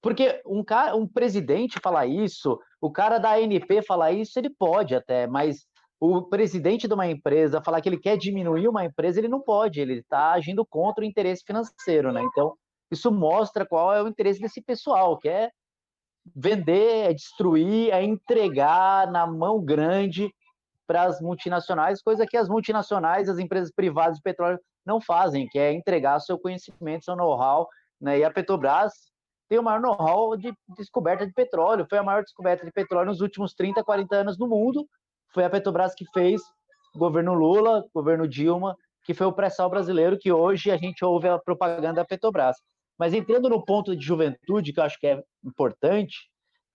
Porque um presidente falar isso, o cara da ANP falar isso, ele pode até, mas o presidente de uma empresa falar que ele quer diminuir uma empresa, ele não pode, ele está agindo contra o interesse financeiro, né? Então, isso mostra qual é o interesse desse pessoal, que é vender, é destruir, é entregar na mão grande para as multinacionais, coisa que as multinacionais, as empresas privadas de petróleo não fazem, que é entregar seu conhecimento, seu know-how, né? E a Petrobras tem o maior know-how de descoberta de petróleo, foi a maior descoberta de petróleo nos últimos 30, 40 anos no mundo, foi a Petrobras que fez, governo Lula, governo Dilma, que foi o pré-sal brasileiro, que hoje a gente ouve a propaganda da Petrobras. Mas entrando no ponto de juventude, que eu acho que é importante,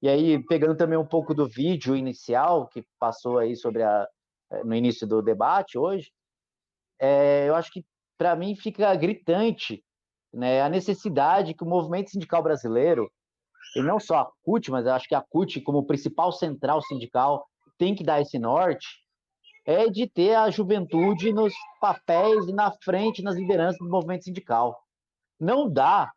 e aí pegando também um pouco do vídeo inicial, que passou aí no início do debate hoje, eu acho que para mim fica gritante, né, a necessidade que o movimento sindical brasileiro, e não só a CUT, mas eu acho que a CUT como principal central sindical tem que dar esse norte, é de ter a juventude nos papéis e na frente, nas lideranças do movimento sindical. Não dá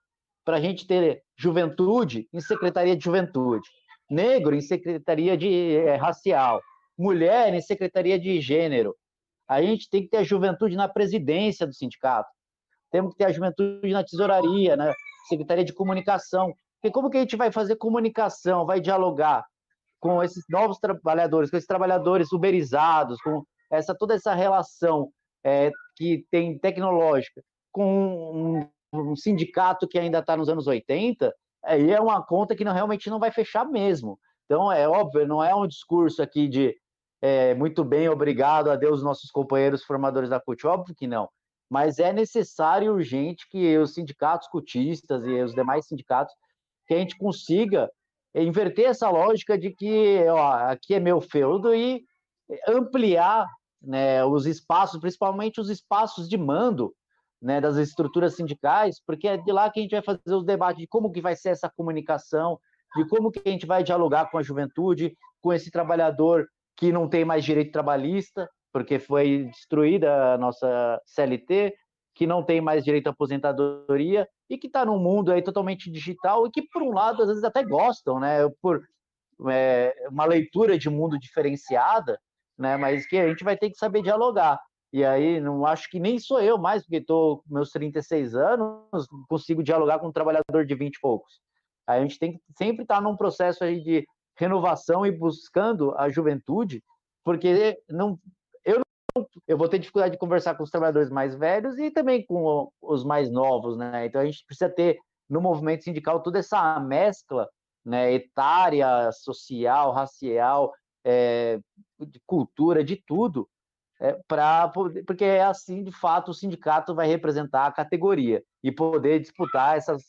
para a gente ter juventude em secretaria de juventude, negro em secretaria de racial, mulher em secretaria de gênero. A gente tem que ter a juventude na presidência do sindicato, temos que ter a juventude na tesouraria, na secretaria de comunicação. Porque como que a gente vai fazer comunicação, vai dialogar com esses novos trabalhadores, com esses trabalhadores uberizados, com toda essa relação que tem tecnológica, com um sindicato que ainda está nos anos 80, aí é uma conta que realmente não vai fechar mesmo. Então, é óbvio, não é um discurso aqui de muito bem, obrigado a Deus, nossos companheiros formadores da CUT, óbvio que não. Mas é necessário e urgente que os sindicatos cutistas e os demais sindicatos, que a gente consiga inverter essa lógica de que aqui é meu feudo e ampliar, né, os espaços, principalmente os espaços de mando, né, das estruturas sindicais, porque é de lá que a gente vai fazer os debates de como que vai ser essa comunicação, de como que a gente vai dialogar com a juventude, com esse trabalhador que não tem mais direito trabalhista, porque foi destruída a nossa CLT, que não tem mais direito à aposentadoria e que está num mundo aí totalmente digital e que, por um lado, às vezes até gostam, né, por uma leitura de mundo diferenciada, né, mas que a gente vai ter que saber dialogar. E aí, não acho que nem sou eu mais, porque estou com meus 36 anos, consigo dialogar com um trabalhador de 20 e poucos. A gente tem que sempre estar num processo aí de renovação e buscando a juventude, porque eu vou ter dificuldade de conversar com os trabalhadores mais velhos e também com os mais novos, né? Então a gente precisa ter no movimento sindical toda essa mescla, né, etária, social, racial, de cultura, de tudo, porque é assim, de fato, o sindicato vai representar a categoria e poder disputar essas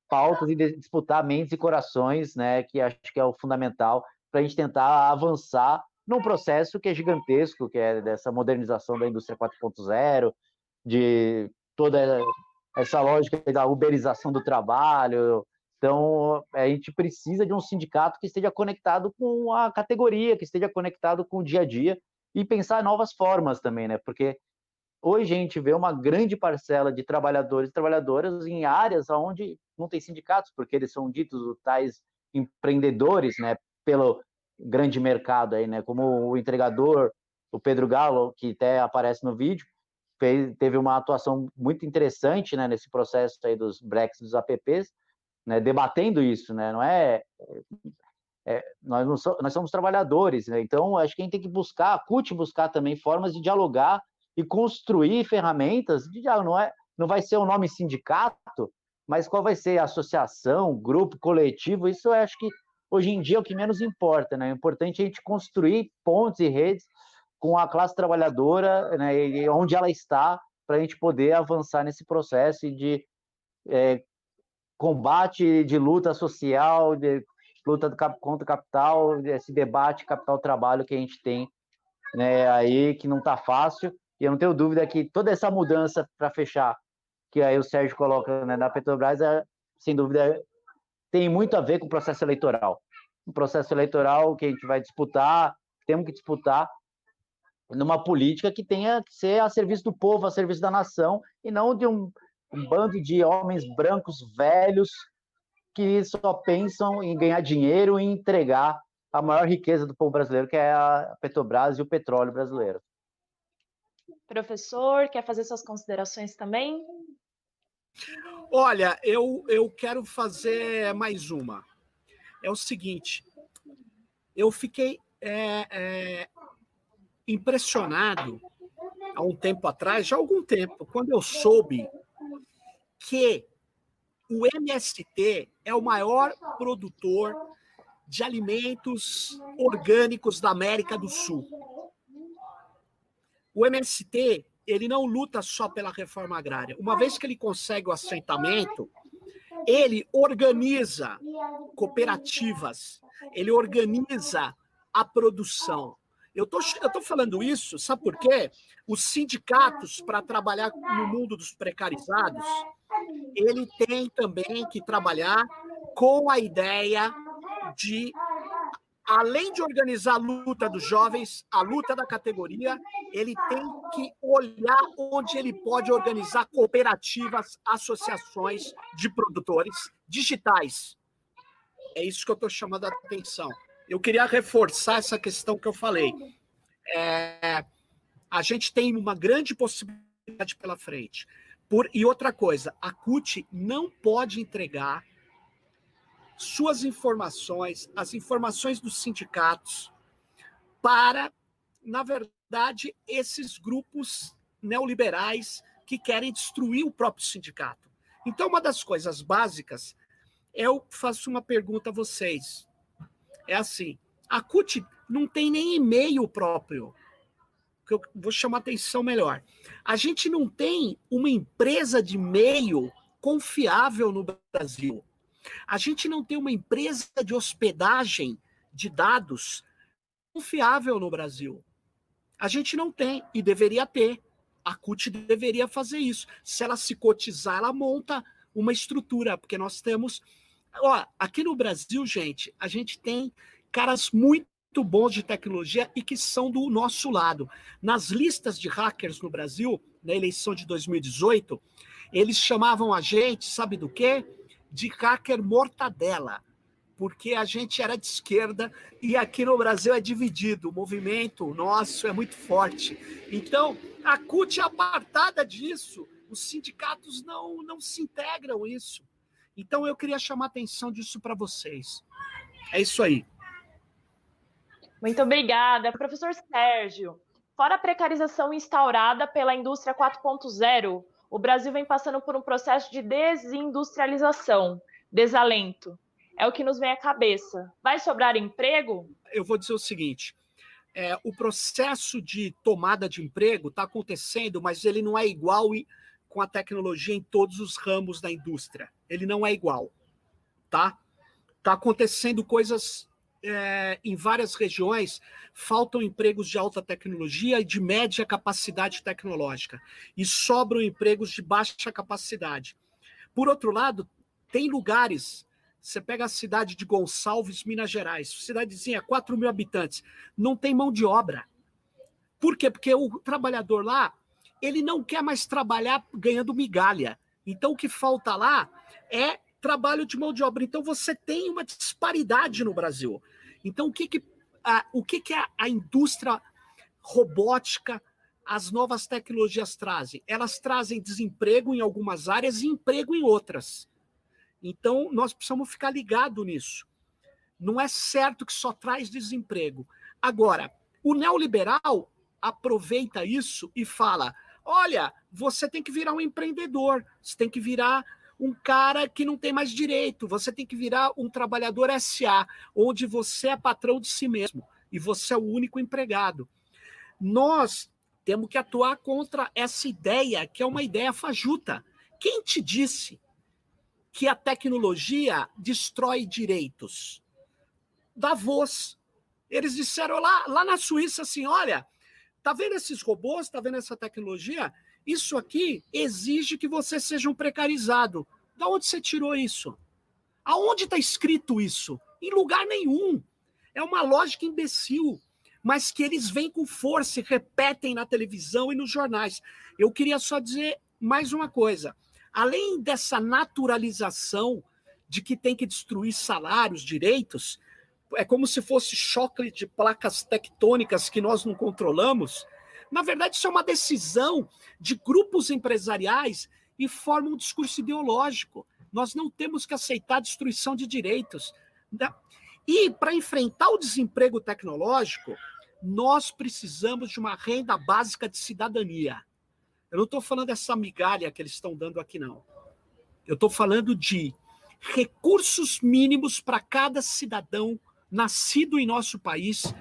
pautas e disputar mentes e corações, né, que acho que é o fundamental para a gente tentar avançar num processo que é gigantesco, que é dessa modernização da indústria 4.0, de toda essa lógica da uberização do trabalho. Então, a gente precisa de um sindicato que esteja conectado com a categoria, que esteja conectado com o dia a dia e pensar novas formas também, né? Porque hoje a gente vê uma grande parcela de trabalhadores e trabalhadoras em áreas onde não tem sindicatos, porque eles são ditos os tais empreendedores, né, pelo grande mercado aí, né, como o entregador, o Pedro Galo, que até aparece no vídeo, teve uma atuação muito interessante, né, nesse processo aí dos breaks dos apps, né, debatendo isso, né, não nós somos trabalhadores, né, então acho que a gente tem que buscar, a CUT buscar também formas de dialogar e construir ferramentas de diálogo. Não vai ser o nome sindicato, mas qual vai ser a associação, grupo, coletivo, isso eu acho que hoje em dia é o que menos importa, né? O importante é a gente construir pontes e redes com a classe trabalhadora, né, e onde ela está, para a gente poder avançar nesse processo de combate, de luta social, de luta contra o capital, esse debate capital-trabalho que a gente tem, né, aí, que não está fácil. E eu não tenho dúvida que toda essa mudança, para fechar, que aí o Sérgio coloca, né, na Petrobras, sem dúvida, tem muito a ver com o processo eleitoral. Um processo eleitoral que a gente vai disputar, temos que disputar numa política que tenha que ser a serviço do povo, a serviço da nação, e não de um bando de homens brancos velhos que só pensam em ganhar dinheiro e entregar a maior riqueza do povo brasileiro, que é a Petrobras e o petróleo brasileiro. Professor, quer fazer suas considerações também? Olha, eu quero fazer mais uma. É o seguinte, eu fiquei impressionado há um tempo atrás, já há algum tempo, quando eu soube que o MST é o maior produtor de alimentos orgânicos da América do Sul. O MST, ele não luta só pela reforma agrária. Uma vez que ele consegue o assentamento, ele organiza cooperativas, ele organiza a produção. Eu tô falando isso, sabe por quê? Os sindicatos, para trabalhar no mundo dos precarizados, ele tem também que trabalhar com a ideia de, além de organizar a luta dos jovens, a luta da categoria, ele tem que olhar onde ele pode organizar cooperativas, associações de produtores digitais. É isso que eu estou chamando a atenção. Eu queria reforçar essa questão que eu falei. A gente tem uma grande possibilidade pela frente. E outra coisa, a CUT não pode entregar suas informações, as informações dos sindicatos, para, na verdade, esses grupos neoliberais que querem destruir o próprio sindicato. Então, uma das coisas básicas, eu faço uma pergunta a vocês. É assim, a CUT não tem nem e-mail próprio, que eu vou chamar atenção melhor. A gente não tem uma empresa de e-mail confiável no Brasil. A gente não tem uma empresa de hospedagem de dados confiável no Brasil. A gente não tem, e deveria ter. A CUT deveria fazer isso. Se ela se cotizar, ela monta uma estrutura, porque nós temos... aqui no Brasil, gente, a gente tem caras muito bons de tecnologia e que são do nosso lado. Nas listas de hackers no Brasil, na eleição de 2018, eles chamavam a gente, sabe do quê? De hacker mortadela, porque a gente era de esquerda e aqui no Brasil é dividido, o movimento nosso é muito forte. Então, a CUT é apartada disso, os sindicatos não se integram isso. Então, eu queria chamar a atenção disso para vocês. É isso aí. Muito obrigada. Professor Sérgio, fora a precarização instaurada pela indústria 4.0, o Brasil vem passando por um processo de desindustrialização, desalento. É o que nos vem à cabeça. Vai sobrar emprego? Eu vou dizer o seguinte, o processo de tomada de emprego está acontecendo, mas ele não é igual com a tecnologia em todos os ramos da indústria. Ele não é igual, tá? Está acontecendo coisas em várias regiões, faltam empregos de alta tecnologia e de média capacidade tecnológica, e sobram empregos de baixa capacidade. Por outro lado, tem lugares, você pega a cidade de Gonçalves, Minas Gerais, cidadezinha, 4 mil habitantes, não tem mão de obra. Por quê? Porque o trabalhador lá, ele não quer mais trabalhar ganhando migalha. Então, o que falta lá é trabalho de mão de obra. Então, você tem uma disparidade no Brasil. Então, o que a indústria robótica, as novas tecnologias trazem? Elas trazem desemprego em algumas áreas e emprego em outras. Então, nós precisamos ficar ligados nisso. Não é certo que só traz desemprego. Agora, o neoliberal aproveita isso e fala, olha, você tem que virar um empreendedor, você tem que virar um cara que não tem mais direito. Você tem que virar um trabalhador SA, onde você é patrão de si mesmo e você é o único empregado. Nós temos que atuar contra essa ideia, que é uma ideia fajuta. Quem te disse que a tecnologia destrói direitos? Davos. Eles disseram lá na Suíça assim, olha, tá vendo esses robôs, tá vendo essa tecnologia? Isso aqui exige que você seja um precarizado. Da onde você tirou isso? Aonde está escrito isso? Em lugar nenhum. É uma lógica imbecil, mas que eles vêm com força e repetem na televisão e nos jornais. Eu queria só dizer mais uma coisa. Além dessa naturalização de que tem que destruir salários, direitos, é como se fosse choque de placas tectônicas que nós não controlamos. Na verdade, isso é uma decisão de grupos empresariais e forma um discurso ideológico. Nós não temos que aceitar a destruição de direitos. E, para enfrentar o desemprego tecnológico, nós precisamos de uma renda básica de cidadania. Eu não estou falando dessa migalha que eles estão dando aqui, não. Eu estou falando de recursos mínimos para cada cidadão nascido em nosso país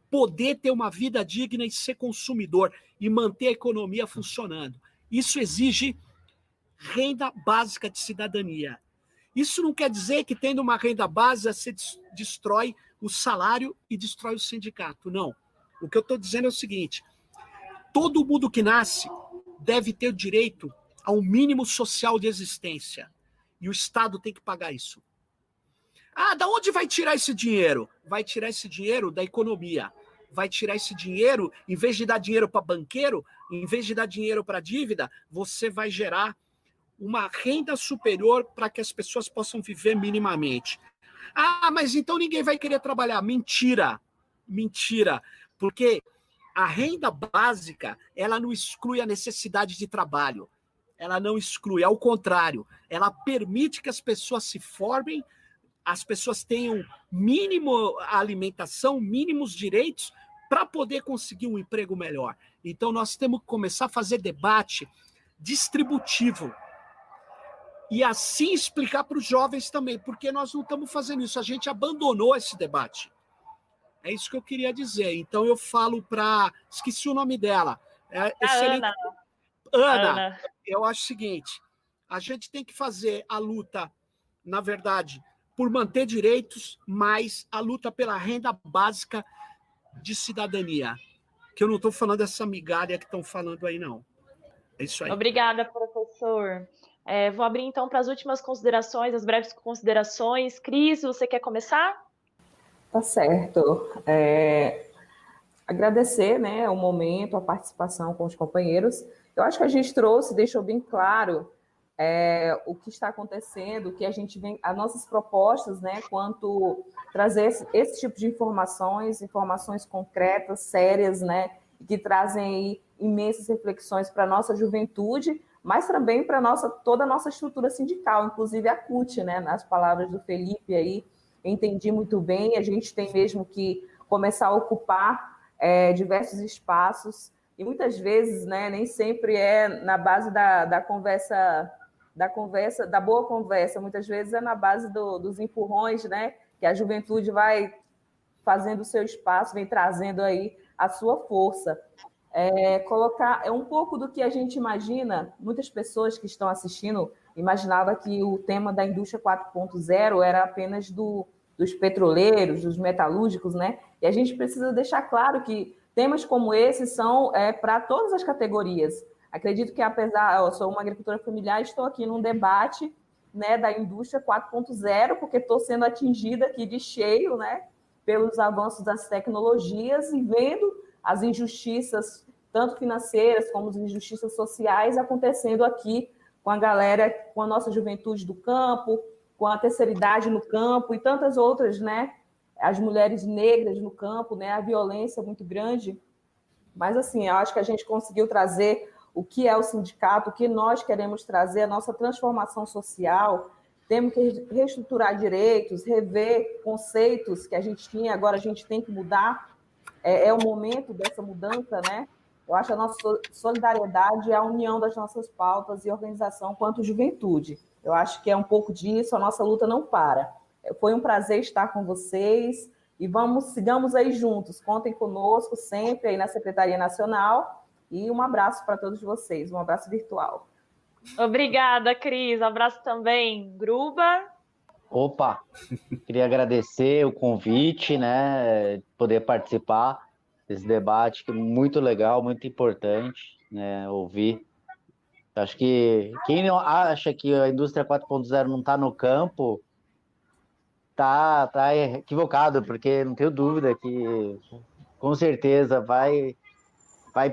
poder ter uma vida digna e ser consumidor e manter a economia funcionando. Isso exige renda básica de cidadania. Isso não quer dizer que tendo uma renda básica se destrói o salário e destrói o sindicato. Não. O que eu estou dizendo é o seguinte, todo mundo que nasce deve ter o direito a um mínimo social de existência. E o Estado tem que pagar isso. Ah, da onde vai tirar esse dinheiro? Vai tirar esse dinheiro da economia. Vai tirar esse dinheiro, em vez de dar dinheiro para banqueiro, em vez de dar dinheiro para dívida, você vai gerar uma renda superior para que as pessoas possam viver minimamente. Ah, mas então ninguém vai querer trabalhar. Mentira. Mentira. Porque a renda básica, ela não exclui a necessidade de trabalho. Ela não exclui, ao contrário. Ela permite que as pessoas se formem, as pessoas tenham mínimo alimentação, mínimos direitos para poder conseguir um emprego melhor. Então, nós temos que começar a fazer debate distributivo e assim explicar para os jovens também, porque nós não estamos fazendo isso, a gente abandonou esse debate. É isso que eu queria dizer. Então, eu falo para... Esqueci o nome dela. Excelente... Ana, eu acho o seguinte, a gente tem que fazer a luta, na verdade, por manter direitos, mas a luta pela renda básica de cidadania. Que eu não estou falando dessa migalha que estão falando aí, não. É isso aí. Obrigada, professor. Vou abrir, então, para as últimas considerações, as breves considerações. Cris, você quer começar? Tá certo. Agradecer, né, o momento, a participação com os companheiros. Eu acho que a gente deixou bem claro o que está acontecendo, o que a gente vem, as nossas propostas, né, quanto trazer esse tipo de informações concretas, sérias, né, que trazem aí imensas reflexões para a nossa juventude, mas também para toda a nossa estrutura sindical, inclusive a CUT, né, nas palavras do Felipe aí, eu entendi muito bem, a gente tem mesmo que começar a ocupar diversos espaços, e muitas vezes, né, nem sempre é na base da conversa, da boa conversa, muitas vezes é na base dos empurrões, né, que a juventude vai fazendo o seu espaço, vem trazendo aí a sua força. Colocar um pouco do que a gente imagina, muitas pessoas que estão assistindo imaginava que o tema da indústria 4.0 era apenas dos petroleiros, dos metalúrgicos, né? E a gente precisa deixar claro que temas como esse são para todas as categorias. Acredito que, apesar, eu sou uma agricultora familiar, estou aqui num debate, né, da indústria 4.0, porque estou sendo atingida aqui de cheio, né, pelos avanços das tecnologias e vendo as injustiças, tanto financeiras como as injustiças sociais, acontecendo aqui com a galera, com a nossa juventude do campo, com a terceira idade no campo e tantas outras, né? As mulheres negras no campo, né? A violência muito grande. Mas, assim, eu acho que a gente conseguiu trazer o que é o sindicato, o que nós queremos trazer, a nossa transformação social. Temos que reestruturar direitos, rever conceitos que a gente tinha, agora a gente tem que mudar. É o momento dessa mudança, né? Eu acho a nossa solidariedade é a união das nossas pautas e organização quanto juventude. Eu acho que é um pouco disso, a nossa luta não para. Foi um prazer estar com vocês e sigamos aí juntos. Contem conosco sempre aí na Secretaria Nacional e um abraço para todos vocês, um abraço virtual. Obrigada, Cris. Abraço também. Gruba. Opa, queria agradecer o convite, né, poder participar desse debate, que é muito legal, muito importante, né, ouvir. Acho que quem não acha que a indústria 4.0 não está no campo, tá equivocado, porque não tenho dúvida que com certeza vai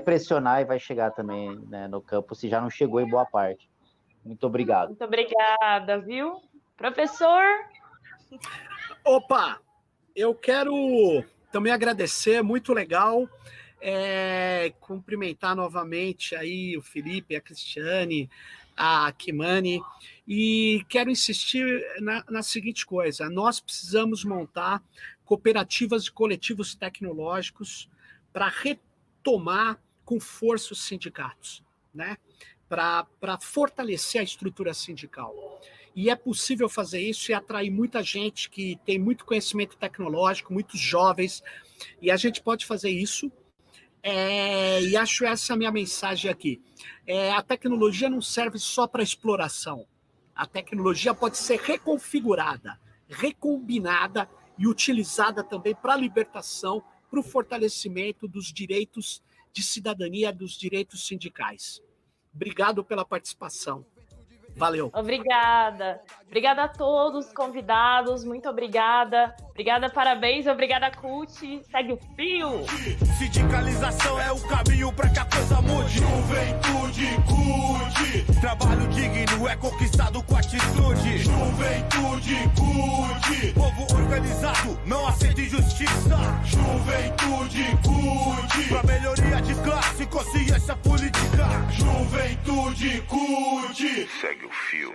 pressionar e vai chegar também, né, no campo, se já não chegou em boa parte. Muito obrigado. Muito obrigada, viu? Professor? Opa, eu quero também agradecer, muito legal, cumprimentar novamente aí o Felipe, a Cristiane, a Kimani, e quero insistir na seguinte coisa: nós precisamos montar cooperativas e coletivos tecnológicos para retomar com força os sindicatos, né? Para fortalecer a estrutura sindical. E é possível fazer isso e atrair muita gente que tem muito conhecimento tecnológico, muitos jovens, e a gente pode fazer isso. E acho essa a minha mensagem aqui. A tecnologia não serve só para exploração. A tecnologia pode ser reconfigurada, recombinada e utilizada também para a libertação, para o fortalecimento dos direitos de cidadania, dos direitos sindicais. Obrigado pela participação. Valeu. Obrigada. Obrigada a todos os convidados. Muito obrigada. Obrigada, parabéns. Obrigada, CUT. Segue o fio. Sindicalização é o caminho para que a coisa mude. Juventude, CUT. Trabalho digno é conquistado com atitude. Juventude, CUT. Povo organizado, não aceita injustiça. Juventude, CUT. Pra melhoria de classe, consciência política. Juventude, CUT. Segue o fio.